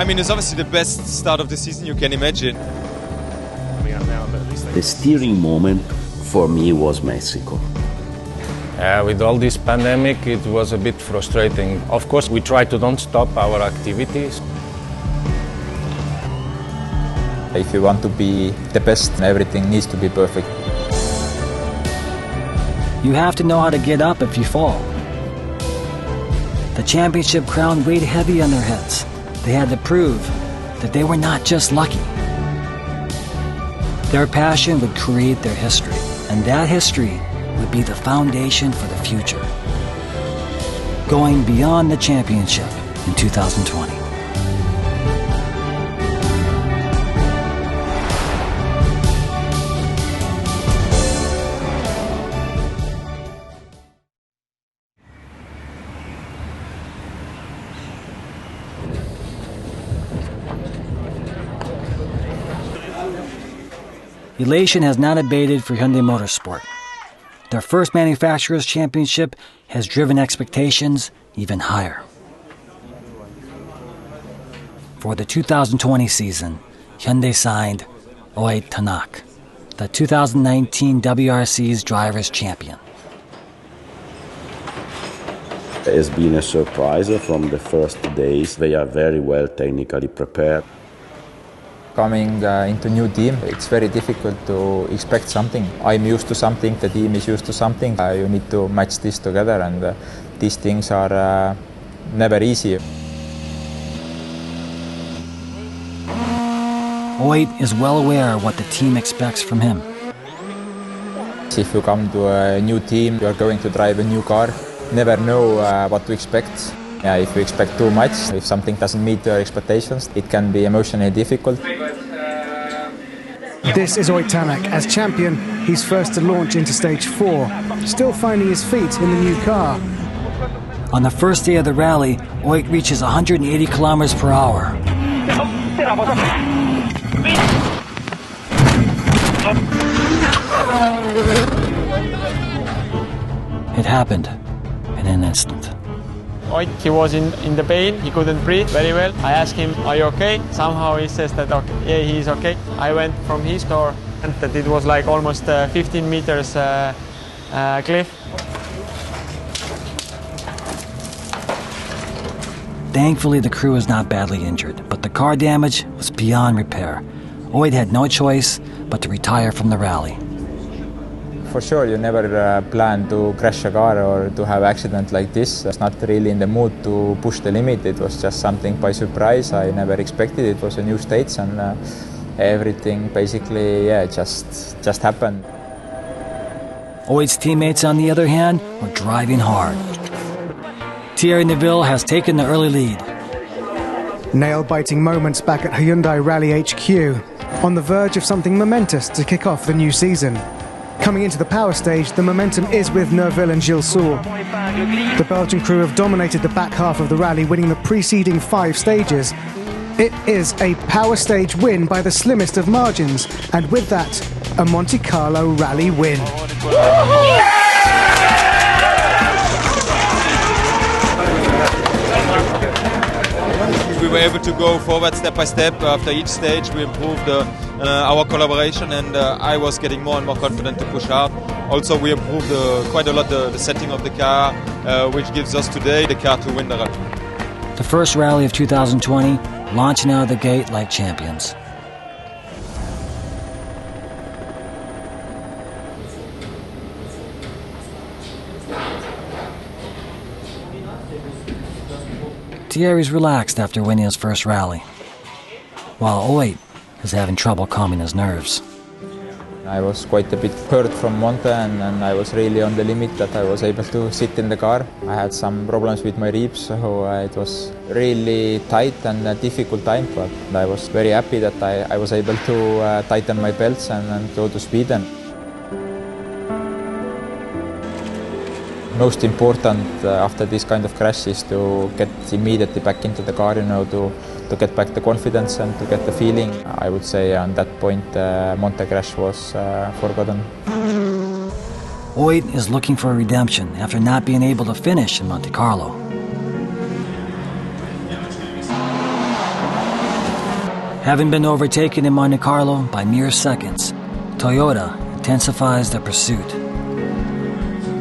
I mean, it's obviously the best start of the season you can imagine. The steering moment for me was Mexico. With all this pandemic, it was a bit frustrating. Of course, we try to don't stop our activities. If you want to be the best, everything needs to be perfect. You have to know how to get up if you fall. The championship crown weighed heavy on their heads. They had to prove that they were not just lucky. Their passion would create their history, and that history would be the foundation for the future. Going beyond the championship in 2020. Elation has not abated for Hyundai Motorsport. Their first manufacturer's championship has driven expectations even higher. For the 2020 season, Hyundai signed Oid Tanak, the 2019 WRC's Drivers' Champion. It has been a surprise from the first days. They are very well technically prepared. Coming into new team, it's very difficult to expect something. I'm used to something, the team is used to something. You need to match this together, and these things are never easy. Oid is well aware of what the team expects from him. If you come to a new team, you are going to drive a new car. Never know what to expect. If you expect too much, if something doesn't meet your expectations, it can be emotionally difficult. This is Oid Tanak. As champion, he's first to launch into stage 4, still finding his feet in the new car. On the first day of the rally, Oid reaches 180 kilometers per hour. It happened in an instant. He was in the pain, he couldn't breathe very well. I asked him, are you okay? Somehow he says that okay, yeah, he's okay. I went from his door and that it was like almost 15 meters cliff. Thankfully, the crew was not badly injured, but the car damage was beyond repair. Oid had no choice but to retire from the rally. For sure, you never plan to crash a car or to have an accident like this. I was not really in the mood to push the limit. It was just something by surprise. I never expected it. It was a new stage, and everything basically, just happened. Oid's teammates, on the other hand, were driving hard. Thierry Neuville has taken the early lead. Nail-biting moments back at Hyundai Rally HQ, on the verge of something momentous to kick off the new season. Coming into the power stage, the momentum is with Neuville and Gilles Soul. The Belgian crew have dominated the back half of the rally, winning the preceding 5 stages. It is a power stage win by the slimmest of margins, and with that, a Monte Carlo rally win. We were able to go forward step by step. After each stage we improved our collaboration, and I was getting more and more confident to push hard. Also we improved quite a lot the setting of the car, which gives us today the car to win the rally. The first rally of 2020, launching out of the gate like champions. Thierry's relaxed after winning his first rally, while Oid is having trouble calming his nerves. I was quite a bit hurt from Monte, and I was really on the limit that I was able to sit in the car. I had some problems with my ribs, so it was really tight and a difficult time, but I was very happy that I was able to tighten my belts and go to speed. And most important after this kind of crash is to get immediately back into the car, to get back the confidence and to get the feeling. I would say on that point Monte crash was forgotten. Oid is looking for a redemption after not being able to finish in Monte Carlo. Having been overtaken in Monte Carlo by mere seconds, Toyota intensifies their pursuit.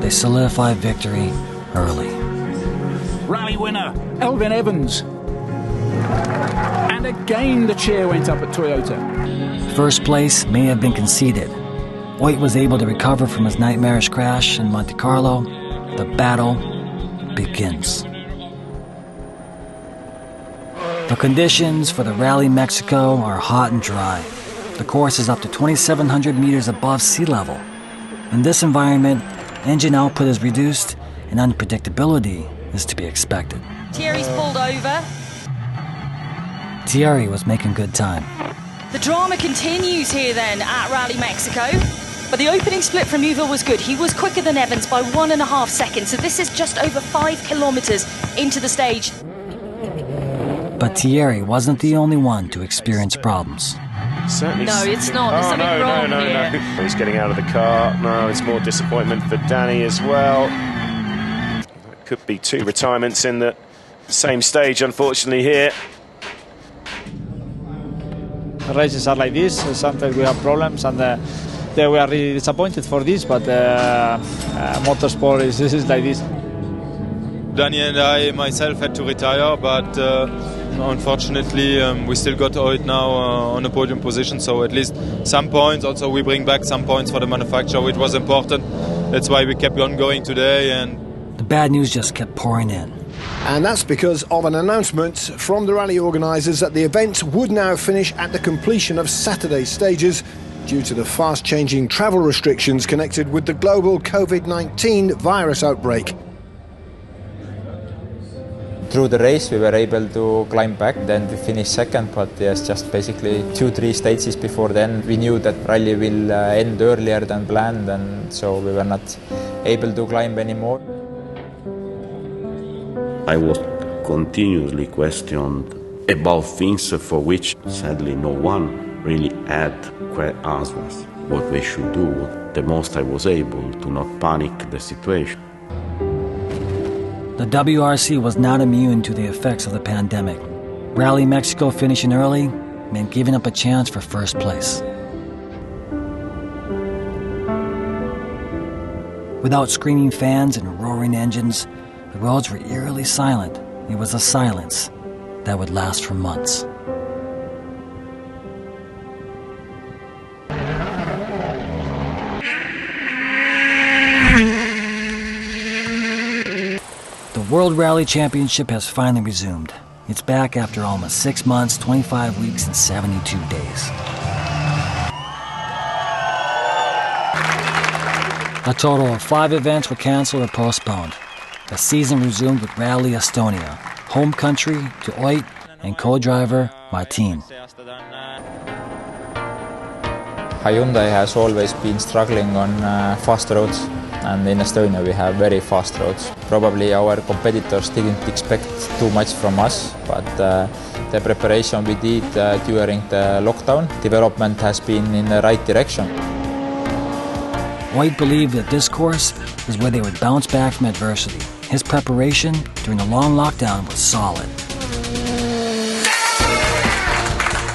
They solidify victory early. Rally winner, Elvin Evans. And again the cheer went up at Toyota. First place may have been conceded. Oit was able to recover from his nightmarish crash in Monte Carlo. The battle begins. The conditions for the Rally Mexico are hot and dry. The course is up to 2,700 meters above sea level. In this environment, engine output is reduced and unpredictability is to be expected. Thierry's pulled over. Thierry was making good time. The drama continues here then at Rally Mexico. But the opening split from Neuville was good. He was quicker than Evans by 1.5 seconds. So this is just over 5 kilometers into the stage. But Thierry wasn't the only one to experience problems. Certainly. No, it's not. There's something wrong here. No. He's getting out of the car. No, it's more disappointment for Danny as well. It could be 2 retirements in the same stage, unfortunately, here. Races are like this. Sometimes we have problems, and we are really disappointed for this. But motorsport is like this. Danny and I myself had to retire, but unfortunately we still got Oit now on a podium position, so at least some points. Also we bring back some points for the manufacturer, which was important. That's why we kept on going today. And the bad news just kept pouring in. And that's because of an announcement from the rally organisers that the event would now finish at the completion of Saturday's stages due to the fast-changing travel restrictions connected with the global COVID-19 virus outbreak. Through the race we were able to climb back, then we finished second, but yes, just basically 2-3 stages before then we knew that rally will end earlier than planned, and so we were not able to climb anymore. I was continuously questioned about things for which sadly no one really had answers. What we should do, the most I was able to not panic the situation. The WRC was not immune to the effects of the pandemic. Rally Mexico finishing early meant giving up a chance for first place. Without screaming fans and roaring engines, the roads were eerily silent. It was a silence that would last for months. The World Rally Championship has finally resumed. It's back after almost 6 months, 25 weeks, and 72 days. A total of 5 events were cancelled or postponed. The season resumed with Rally Estonia, home country to Oit and co-driver Martin. Hyundai has always been struggling on fast roads, and in Estonia we have very fast roads. Probably our competitors didn't expect too much from us, but the preparation we did during the lockdown, development has been in the right direction. Oit believed that this course is where they would bounce back from adversity. His preparation during the long lockdown was solid.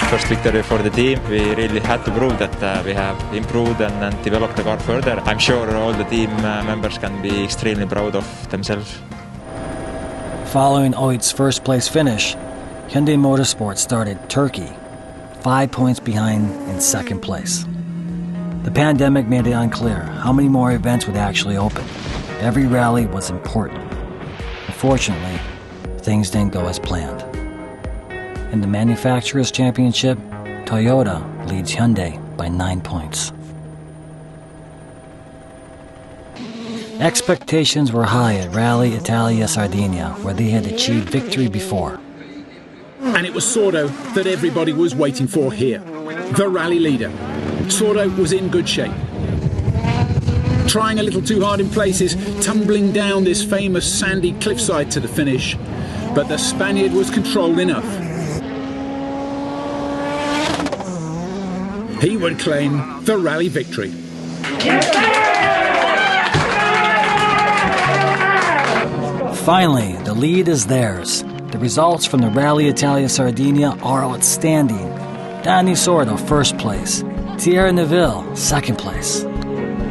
First victory for the team. We really had to prove that we have improved and developed the car further. I'm sure all the team members can be extremely proud of themselves. Following Oit's first place finish, Hyundai Motorsport started Turkey, 5 points behind in second place. The pandemic made it unclear how many more events would actually open. Every rally was important. Unfortunately, things didn't go as planned. In the Manufacturers' Championship, Toyota leads Hyundai by 9 points. Expectations were high at Rally Italia Sardinia, where they had achieved victory before. And it was Sordo that everybody was waiting for here, the rally leader. Sordo was in good shape. Trying a little too hard in places, tumbling down this famous sandy cliffside to the finish. But the Spaniard was controlled enough. He would claim the rally victory. Finally, the lead is theirs. The results from the Rally Italia Sardinia are outstanding. Danny Sordo, first place. Thierry Neuville, second place.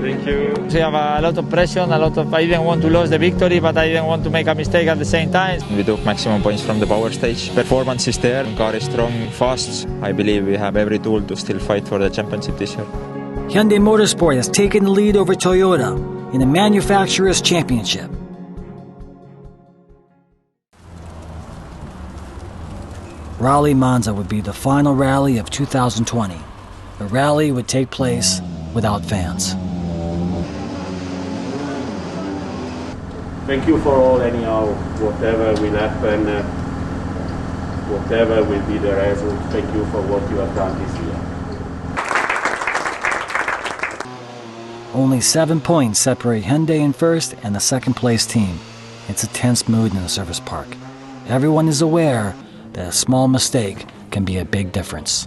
Thank you. We have a lot of pressure, I didn't want to lose the victory, but I didn't want to make a mistake at the same time. We took maximum points from the power stage. Performance is there, car is strong, fast. I believe we have every tool to still fight for the championship this year. Hyundai Motorsport has taken the lead over Toyota in the Manufacturers' Championship. Rally Monza would be the final rally of 2020. The rally would take place without fans. Thank you for all, anyhow, whatever will happen, whatever will be the result. Thank you for what you have done this year. Only 7 points separate Hyundai in first and the second place team. It's a tense mood in the service park. Everyone is aware that a small mistake can be a big difference.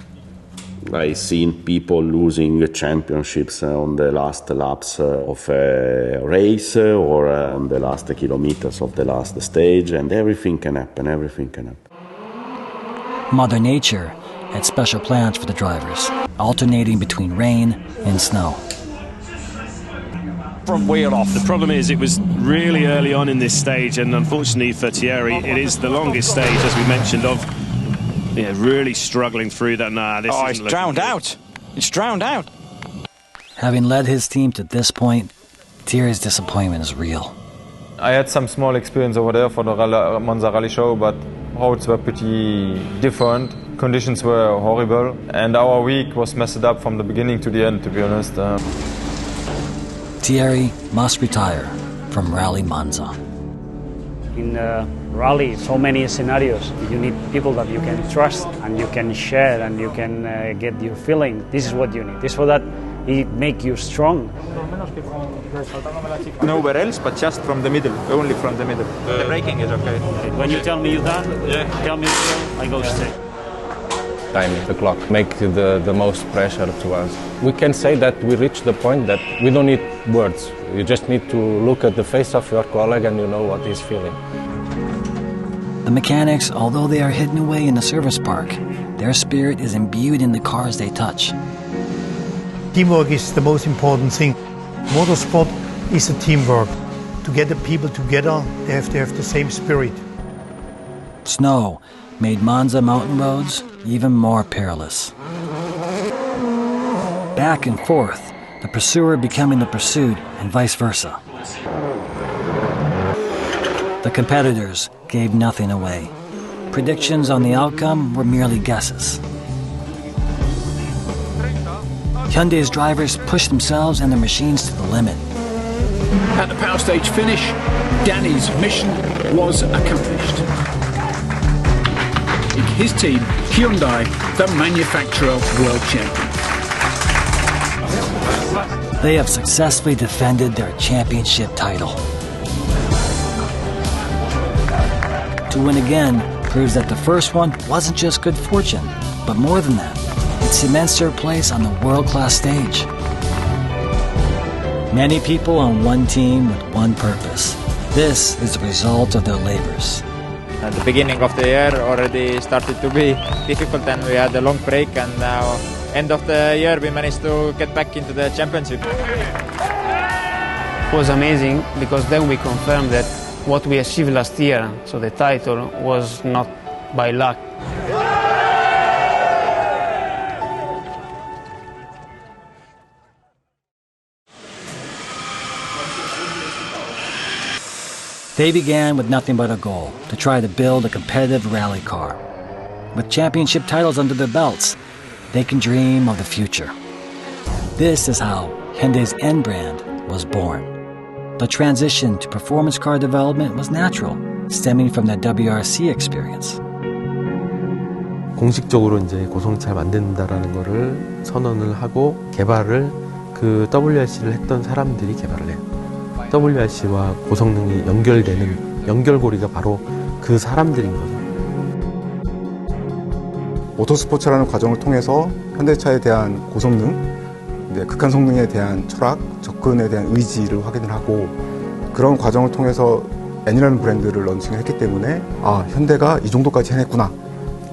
I've seen people losing championships on the last laps of a race or on the last kilometers of the last stage, and everything can happen. Mother Nature had special plans for the drivers, alternating between rain and snow. Front wheel off. The problem is it was really early on in this stage, and unfortunately for Thierry, it is the longest stage, as we mentioned, of really struggling through that. It's drowned out. It's drowned out. Having led his team to this point, Thierry's disappointment is real. I had some small experience over there for the Monza Rally show, but roads were pretty different. Conditions were horrible, and our week was messed up from the beginning to the end, to be honest. Thierry must retire from Rally Monza. In rally, so many scenarios. You need people that you can trust and you can share and you can get your feeling. This is what you need. This is so that it makes you strong. Nowhere else, but just from the middle, only from the middle. The braking is okay. When you tell me you're done, tell me I go straight. Time the clock, make the most pressure to us. We can say that we reached the point that we don't need words. You just need to look at the face of your colleague and you know what he's feeling. The mechanics, although they are hidden away in the service park, their spirit is imbued in the cars they touch. Teamwork is the most important thing. Motorsport is a teamwork. To get the people together, they have to have the same spirit. Snow made Monza mountain roads even more perilous. Back and forth, the pursuer becoming the pursued and vice versa. The competitors gave nothing away. Predictions on the outcome were merely guesses. Hyundai's drivers pushed themselves and their machines to the limit. At the power stage finish, Danny's mission was accomplished. His team, Hyundai, the manufacturer world champion. They have successfully defended their championship title. To win again proves that the first one wasn't just good fortune, but more than that, it cements their place on the world-class stage. Many people on one team with one purpose. This is the result of their labors. At the beginning of the year already started to be difficult, and we had a long break, and now end of the year we managed to get back into the championship. It was amazing because then we confirmed that what we achieved last year, so the title, was not by luck. They began with nothing but a goal, to try to build a competitive rally car. With championship titles under their belts, they can dream of the future. This is how Hyundai's N brand was born. The transition to performance car development was natural, stemming from their WRC experience. 공식적으로 이제 고성차 만든다라는 거를 선언을 하고 개발을 그 WRC를 했던 사람들이 개발을 해요. WRC와 고성능이 연결되는 연결고리가 바로 그 사람들인 거죠. 모터스포츠라는 과정을 통해서 현대차에 대한 고성능, 극한 성능에 대한 철학, 접근에 대한 의지를 확인을 하고 그런 과정을 통해서 N이라는 브랜드를 런칭을 했기 때문에 아, 현대가 이 정도까지 해냈구나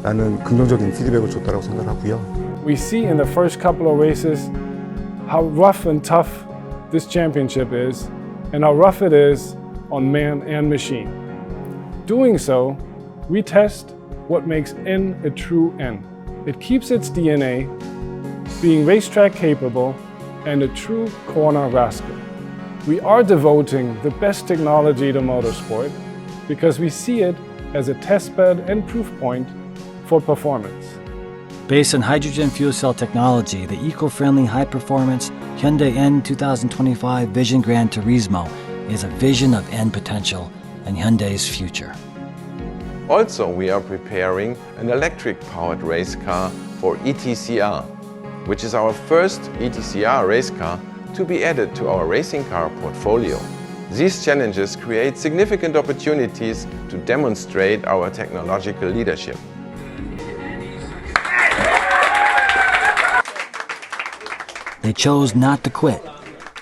라는 긍정적인 피드백을 줬다고 생각하고요. We see in the first couple of races how rough and tough this championship is and how rough it is on man and machine. Doing so, we test what makes N a true N. It keeps its DNA, being racetrack capable and a true corner rascal. We are devoting the best technology to motorsport because we see it as a testbed and proof point for performance. Based on hydrogen fuel cell technology, the eco-friendly high-performance Hyundai N 2025 Vision Gran Turismo is a vision of N potential and Hyundai's future. Also, we are preparing an electric-powered race car for ETCR, which is our first ETCR race car to be added to our racing car portfolio. These challenges create significant opportunities to demonstrate our technological leadership. They chose not to quit.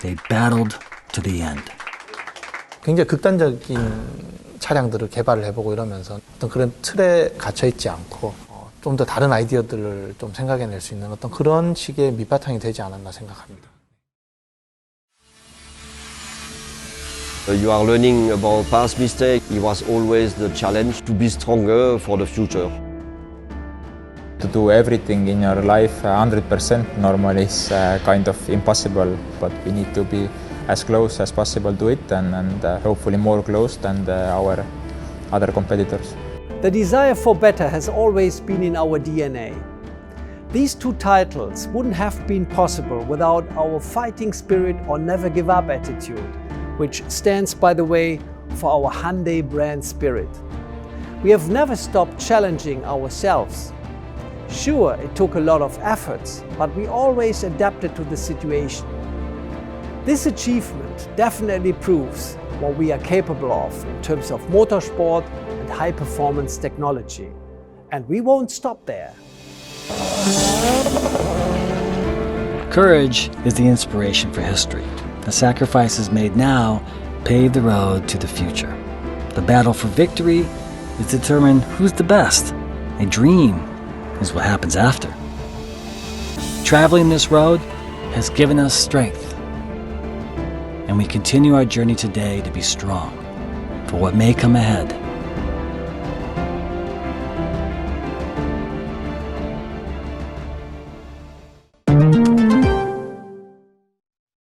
They battled to the end. 굉장히 극단적인 차량들을 개발을 해보고 이러면서 어떤 그런 틀에 갇혀 있지 않고 좀 더 다른 아이디어들을 좀 생각해낼 수 있는 어떤 그런 식의 밑바탕이 되지 않았나 생각합니다. You are learning about past mistakes. It was always the challenge to be stronger for the future. To do everything in your life 100% normally is kind of impossible, but we need to be as close as possible to it and hopefully more close than our other competitors. The desire for better has always been in our DNA. These two titles wouldn't have been possible without our fighting spirit or never give up attitude, which stands, by the way, for our Hyundai brand spirit. We have never stopped challenging ourselves. Sure, it took a lot of efforts, but we always adapted to the situation. This achievement definitely proves what we are capable of in terms of motorsport and high-performance technology. And we won't stop there. Courage is the inspiration for history. The sacrifices made now pave the road to the future. The battle for victory is to determine who's the best. A dream is what happens after. Traveling this road has given us strength, and we continue our journey today to be strong for what may come ahead.